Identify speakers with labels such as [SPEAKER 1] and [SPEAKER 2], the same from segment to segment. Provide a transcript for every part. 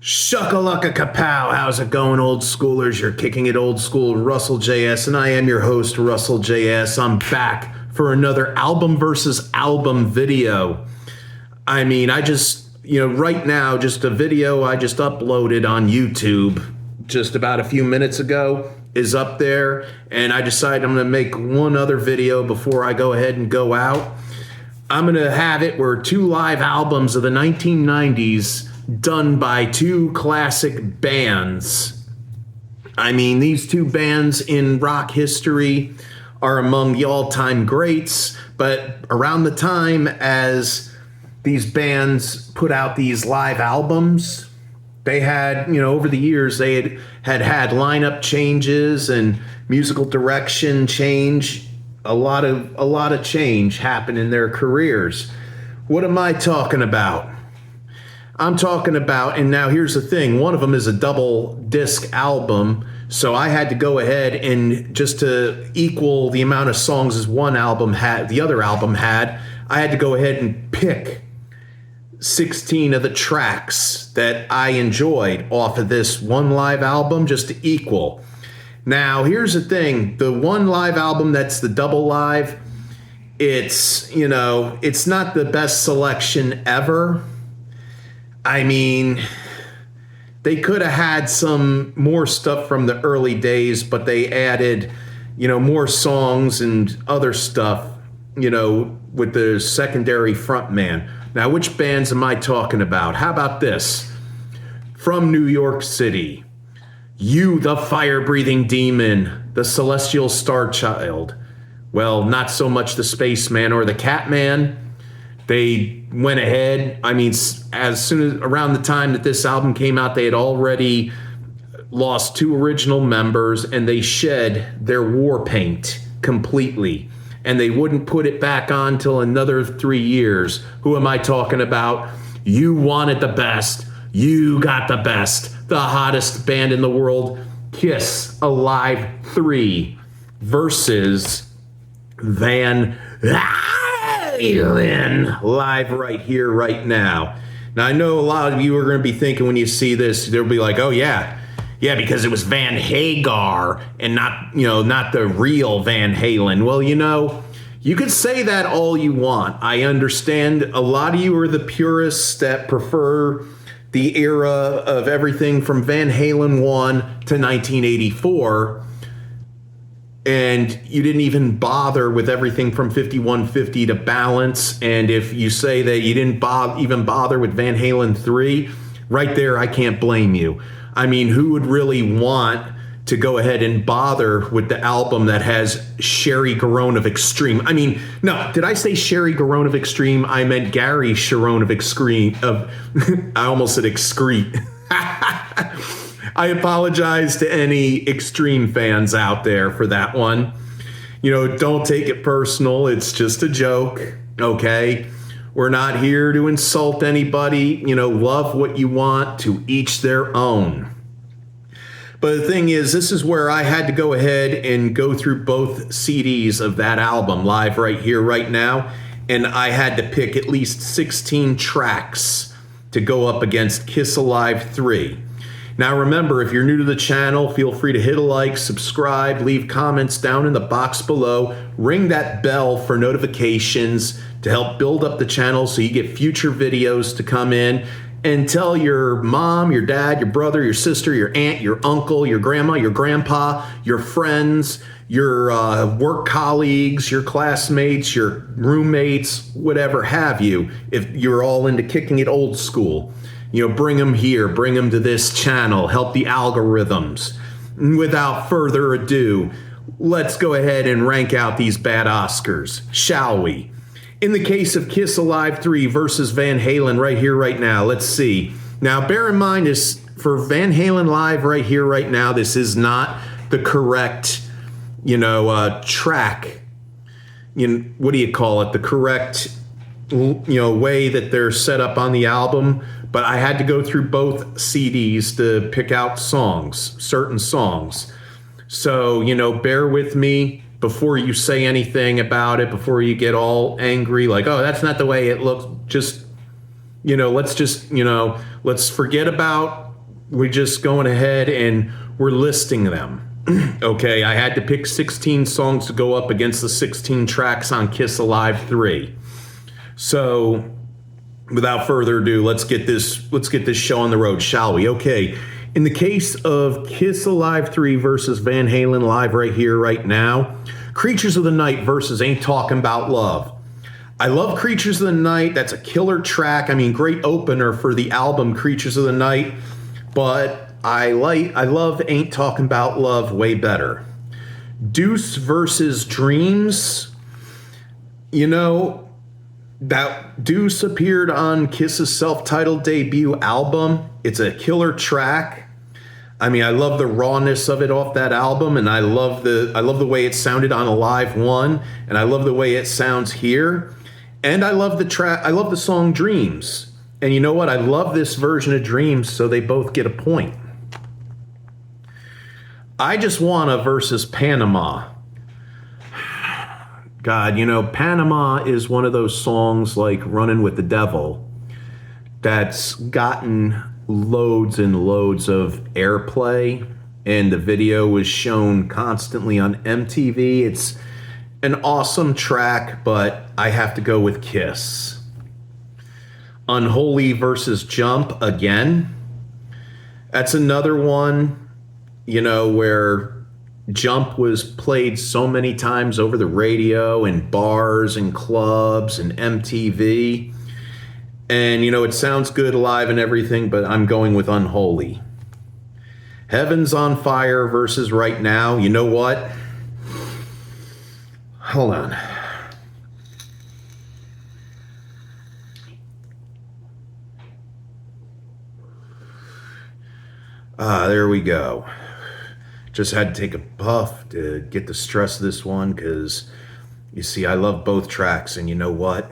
[SPEAKER 1] Shuckalaka kapow, how's it going, old schoolers? You're kicking it old school, Russell JS, and I am your host, Russell JS. I'm back for another album versus album video. Right now, just a video I just uploaded on YouTube just about a few minutes ago is up there, and I decided I'm going to make one other video before I go ahead and go out. I'm going to have it where two live albums of the 1990s done by two classic bands. These two bands in rock history are among the all-time greats, but around the time as these bands put out these live albums, they had, over the years, they had lineup changes and musical direction change. A lot of change happened in their careers. What am I talking about? I'm talking about, and now here's the thing, one of them is a double disc album, so I had to go ahead and just to equal the amount of songs as one album had, the other album had, I had to go ahead and pick 16 of the tracks that I enjoyed off of this one live album just to equal. Now, here's the thing, the one live album that's the double live, it's not the best selection ever. They could have had some more stuff from the early days, but they added, more songs and other stuff, with the secondary frontman. Now, which bands am I talking about? How about this? From New York City, You, the Fire-Breathing Demon, the Celestial Star Child. Well, not so much the Spaceman or the Catman. They went ahead. As soon as around the time that this album came out, they had already lost two original members and they shed their war paint completely. And they wouldn't put it back on till another 3 years. Who am I talking about? You wanted the best. You got the best. The hottest band in the world, Kiss Alive 3 versus Van Halen, live right here, right now. Now, I know a lot of you are going to be thinking when you see this, they'll be like, oh, yeah, because it was Van Hagar and not the real Van Halen. Well, you could say that all you want. I understand a lot of you are the purists that prefer the era of everything from Van Halen 1 to 1984. And you didn't even bother with everything from 5150 to Balance. And if you say that you didn't even bother with Van Halen 3, right there, I can't blame you. Who would really want to go ahead and bother with the album that has Sherry Garone of Extreme? No, did I say Sherry Garone of Extreme? I meant Gary Sharon of Extreme. I almost said excrete. I apologize to any Extreme fans out there for that one. Don't take it personal. It's just a joke, okay? We're not here to insult anybody. Love what you want, to each their own. But the thing is, this is where I had to go ahead and go through both CDs of that album, live right here, right now. And I had to pick at least 16 tracks to go up against Kiss Alive 3. Now remember, if you're new to the channel, feel free to hit a like, subscribe, leave comments down in the box below, ring that bell for notifications to help build up the channel so you get future videos to come in, and tell your mom, your dad, your brother, your sister, your aunt, your uncle, your grandma, your grandpa, your friends, your work colleagues, your classmates, your roommates, whatever have you, if you're all into kicking it old school. Bring them here, bring them to this channel, help the algorithms. Without further ado, let's go ahead and rank out these bad Oscars, shall we? In the case of Kiss Alive 3 versus Van Halen right here, right now, let's see. Now, bear in mind, for Van Halen live right here, right now, this is not the correct, track. What do you call it? The correct, way that they're set up on the album. But I had to go through both CDs to pick out certain songs. So, bear with me before you say anything about it, before you get all angry, like, oh, that's not the way it looks. Let's forget about we're just going ahead and we're listing them. Okay, I had to pick 16 songs to go up against the 16 tracks on Kiss Alive 3. So, without further ado, let's get this show on the road, shall we? Okay. In the case of Kiss Alive 3 versus Van Halen Live right here, right now, Creatures of the Night versus Ain't Talking About Love. I love Creatures of the Night. That's a killer track. I mean, great opener for the album Creatures of the Night. But I love Ain't Talking About Love way better. Deuce versus Dreams. You know, that Deuce appeared on Kiss's self-titled debut album. It's a killer track. I mean, I love the rawness of it off that album, and I love the way it sounded on Alive 1, and I love the way it sounds here. And I love the song Dreams. And you know what? I love this version of Dreams, so they both get a point. I Just Wanna versus Panama. God, you know, Panama is one of those songs like Running with the Devil that's gotten loads and loads of airplay, and the video was shown constantly on MTV. It's an awesome track, but I have to go with Kiss. Unholy versus Jump again. That's another one, you know, where Jump was played so many times over the radio and bars and clubs and MTV. And, you know, it sounds good live and everything, but I'm going with Unholy. Heaven's on Fire versus Right Now. You know what? Hold on. There we go. Just had to take a puff to get the stress of this one because, you see, I love both tracks, and you know what?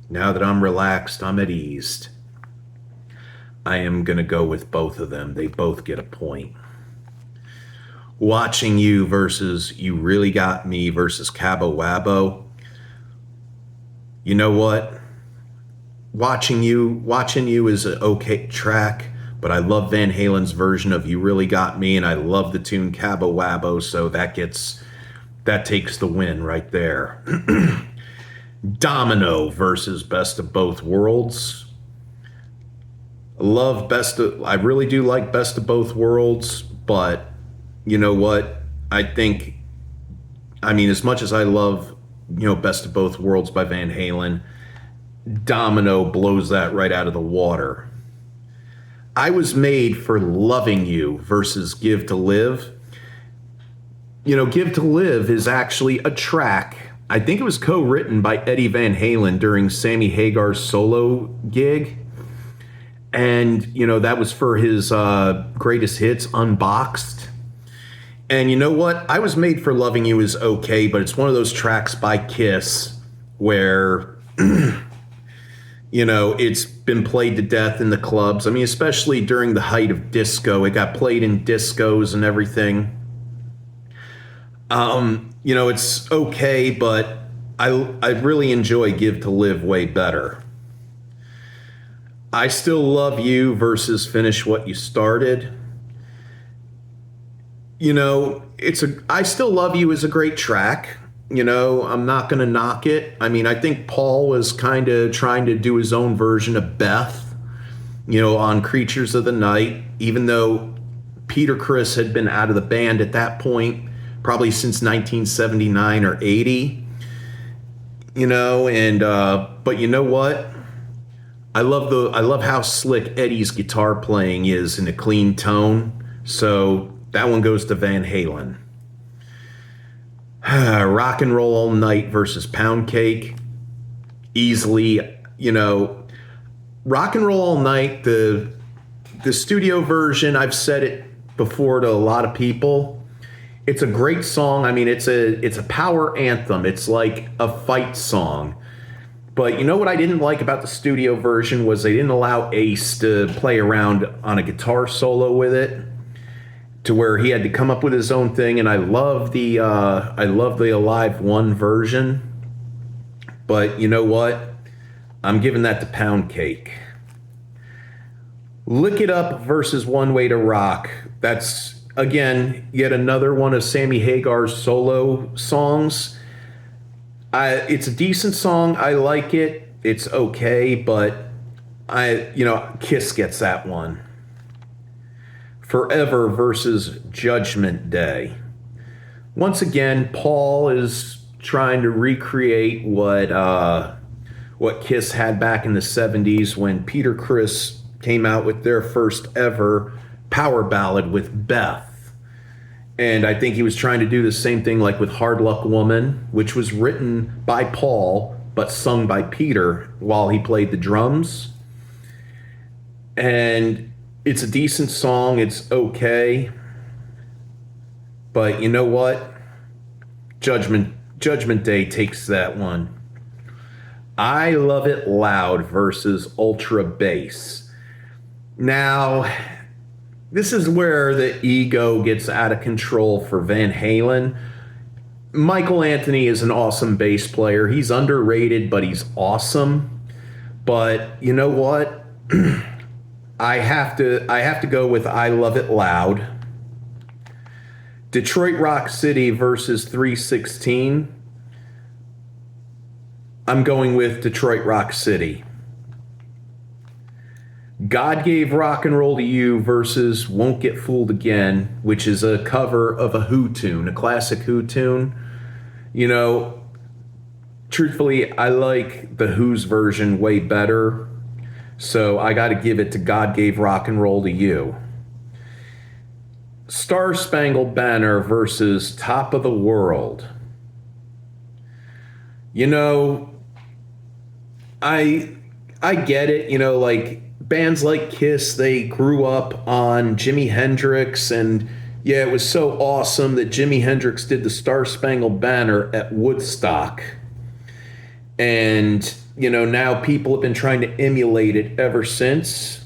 [SPEAKER 1] Now that I'm relaxed, I'm at ease. I am going to go with both of them. They both get a point. Watching You versus You Really Got Me versus Cabo Wabo. You know what? Watching You is an okay track, but I love Van Halen's version of You Really Got Me, and I love the tune Cabo Wabo, so that takes the win right there. Domino versus Best of Both Worlds. I really do like Best of Both Worlds, but you know what? I mean, as much as I love, you know, Best of Both Worlds by Van Halen, Domino blows that right out of the water. I Was Made for Loving You versus Give to Live. You know, Give to Live is actually a track. I think it was co-written by Eddie Van Halen during Sammy Hagar's solo gig. And, you know, that was for his greatest hits, Unboxed. And you know what? I Was Made for Loving You is okay, but it's one of those tracks by Kiss where, you know, it's been played to death in the clubs. I mean, especially during the height of disco. It got played in discos and everything. You know, it's okay, but I really enjoy Give to Live way better. I Still Love You versus Finish What You Started. You know, I Still Love You is a great track. You know, I'm not going to knock it. I mean, I think Paul was kind of trying to do his own version of Beth, you know, on Creatures of the Night, even though Peter Criss had been out of the band at that point, probably since 1979 or 80, you know, and, but you know what? I love how slick Eddie's guitar playing is in a clean tone. So that one goes to Van Halen. Rock and Roll All Night versus Pound Cake. Easily, you know, Rock and Roll All Night, the studio version, I've said it before to a lot of people. It's a great song. I mean, it's a power anthem. It's like a fight song. But you know what I didn't like about the studio version was they didn't allow Ace to play around on a guitar solo with it, to where he had to come up with his own thing. And I love the Alive 1 version. But you know what? I'm giving that to Pound Cake. Lick It Up versus One Way to Rock. That's, again, yet another one of Sammy Hagar's solo songs. It's a decent song. I like it. It's okay, but Kiss gets that one. Forever versus Judgment Day. Once again, Paul is trying to recreate what Kiss had back in the 70s when Peter Criss came out with their first ever power ballad with Beth. And I think he was trying to do the same thing like with Hard Luck Woman, which was written by Paul but sung by Peter while he played the drums. And it's a decent song. It's okay. But you know what? Judgment Day takes that one. I Love It Loud versus Ultra Bass. Now, this is where the ego gets out of control for Van Halen. Michael Anthony is an awesome bass player. He's underrated, but he's awesome. But you know what? I have to go with I Love It Loud. Detroit Rock City versus 316. I'm going with Detroit Rock City. God Gave Rock and Roll to You versus Won't Get Fooled Again, which is a cover of a Who tune, a classic Who tune. You know, truthfully, I like the Who's version way better. So I got to give it to God Gave Rock and Roll to You. Star Spangled Banner versus Top of the World. You know, I get it. You know, like bands like Kiss, they grew up on Jimi Hendrix, and yeah, it was so awesome that Jimi Hendrix did the Star Spangled Banner at Woodstock. And, you know, now people have been trying to emulate it ever since.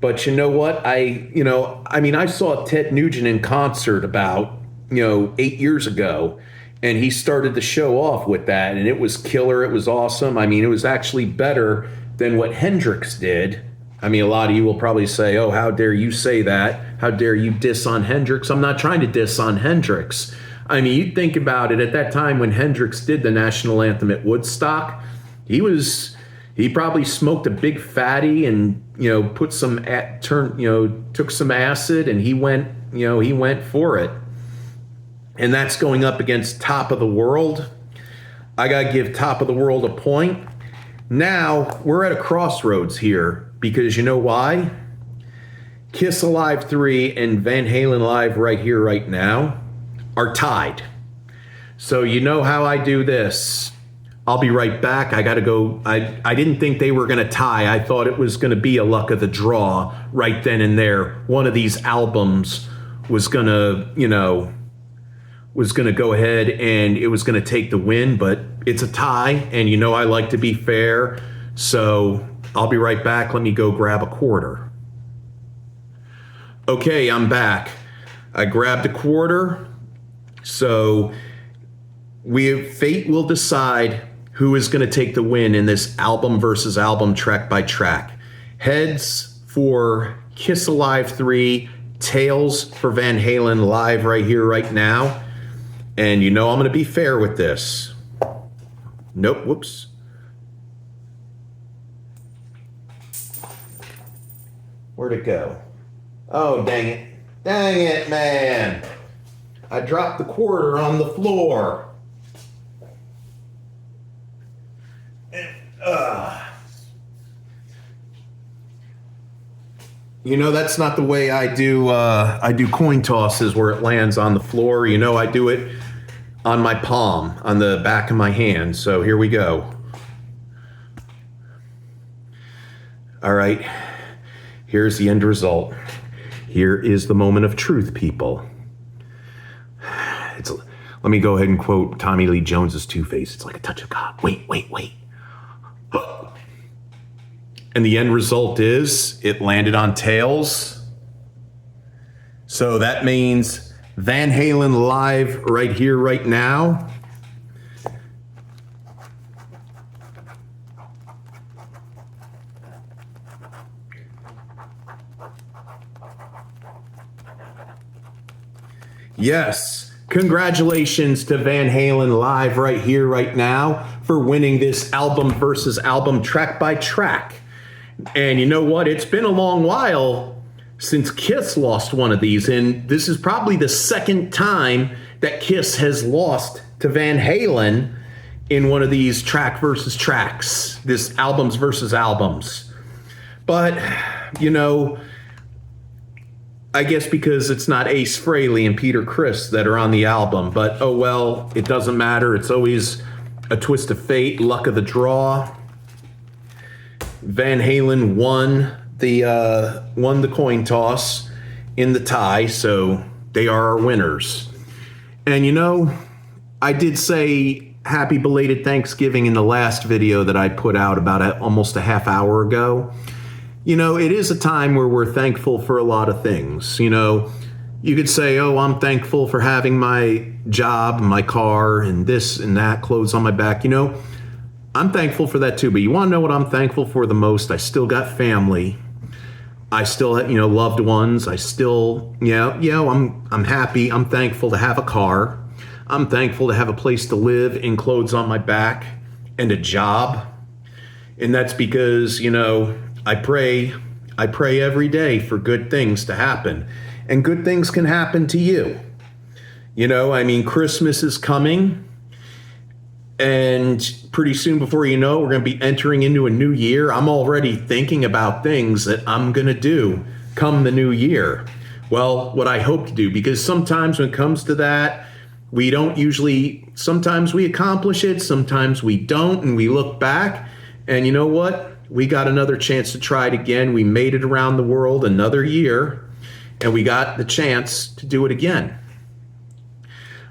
[SPEAKER 1] But you know what? I saw Ted Nugent in concert about, 8 years ago, and he started the show off with that, and it was killer. It was awesome. I mean, it was actually better than what Hendrix did. I mean, a lot of you will probably say, oh, how dare you say that? How dare you diss on Hendrix? I'm not trying to diss on Hendrix. I mean, you think about it, at that time when Hendrix did the national anthem at Woodstock, he probably smoked a big fatty and, took some acid, and he went for it. And that's going up against Top of the World. I got to give Top of the World a point. Now, we're at a crossroads here, because you know why? Kiss Alive 3 and Van Halen Live Right Here, Right Now are tied. So you know how I do this. I'll be right back. I got to go. I didn't think they were going to tie. I thought it was going to be a luck of the draw right then and there. One of these albums was going to, go ahead and it was going to take the win, but it's a tie, and I like to be fair. So I'll be right back. Let me go grab a quarter. Okay, I'm back. I grabbed a quarter. So fate will decide who is going to take the win in this album versus album, track by track. Heads for Kiss Alive 3, tails for Van Halen Live Right Here, Right Now. And I'm going to be fair with this. Nope, whoops. Where'd it go? Oh, dang it. Dang it, man. I dropped the quarter on the floor. That's not the way I do coin tosses where it lands on the floor. I do it on my palm, on the back of my hand. So here we go. All right. Here's the end result. Here is the moment of truth, people. Let me go ahead and quote Tommy Lee Jones's Two-Face. It's like a touch of God. Wait. And the end result is it landed on tails. So that means Van Halen Live Right Here, Right Now. Yes. Congratulations to Van Halen live right here, right now, for winning this album versus album track by track. And you know what? It's been a long while since Kiss lost one of these, and this is probably the second time that Kiss has lost to Van Halen in one of these track versus tracks, this albums versus albums. But, you know, I guess because it's not Ace Frehley and Peter Criss that are on the album, but oh well, it doesn't matter. It's always a twist of fate, luck of the draw. Van Halen won the coin toss in the tie, so they are our winners. And you know, I did say happy belated Thanksgiving in the last video that I put out about almost a half hour ago. You know, it is a time where we're thankful for a lot of things. You know, you could say, oh, I'm thankful for having my job, my car, and this and that, clothes on my back. You know, I'm thankful for that too. But you want to know what I'm thankful for the most? I still got family. I still have, loved ones. I still, I'm happy. I'm thankful to have a car. I'm thankful to have a place to live and clothes on my back and a job. And that's because, I pray every day for good things to happen, and good things can happen to you. Christmas is coming, and pretty soon, before you know, we're going to be entering into a new year. I'm already thinking about things that I'm going to do come the new year. Well, what I hope to do, because sometimes when it comes to that, sometimes we accomplish it, sometimes we don't, and we look back, and you know what? We got another chance to try it again. We made it around the world another year, and we got the chance to do it again.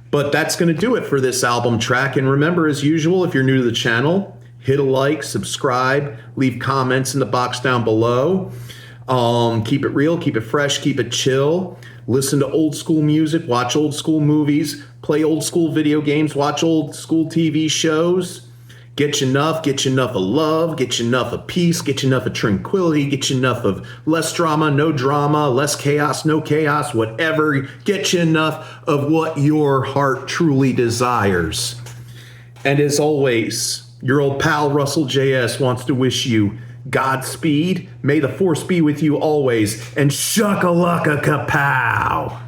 [SPEAKER 1] But that's going to do it for this album track. And remember, as usual, if you're new to the channel, hit a like, subscribe, leave comments in the box down below. Keep it real, keep it fresh, keep it chill. Listen to old school music, watch old school movies, play old school video games, watch old school TV shows. Get you enough of love, get you enough of peace, get you enough of tranquility, get you enough of less drama, no drama, less chaos, no chaos, whatever. Get you enough of what your heart truly desires. And as always, your old pal Russell JS wants to wish you Godspeed. May the force be with you always, and shuckalaka kapow.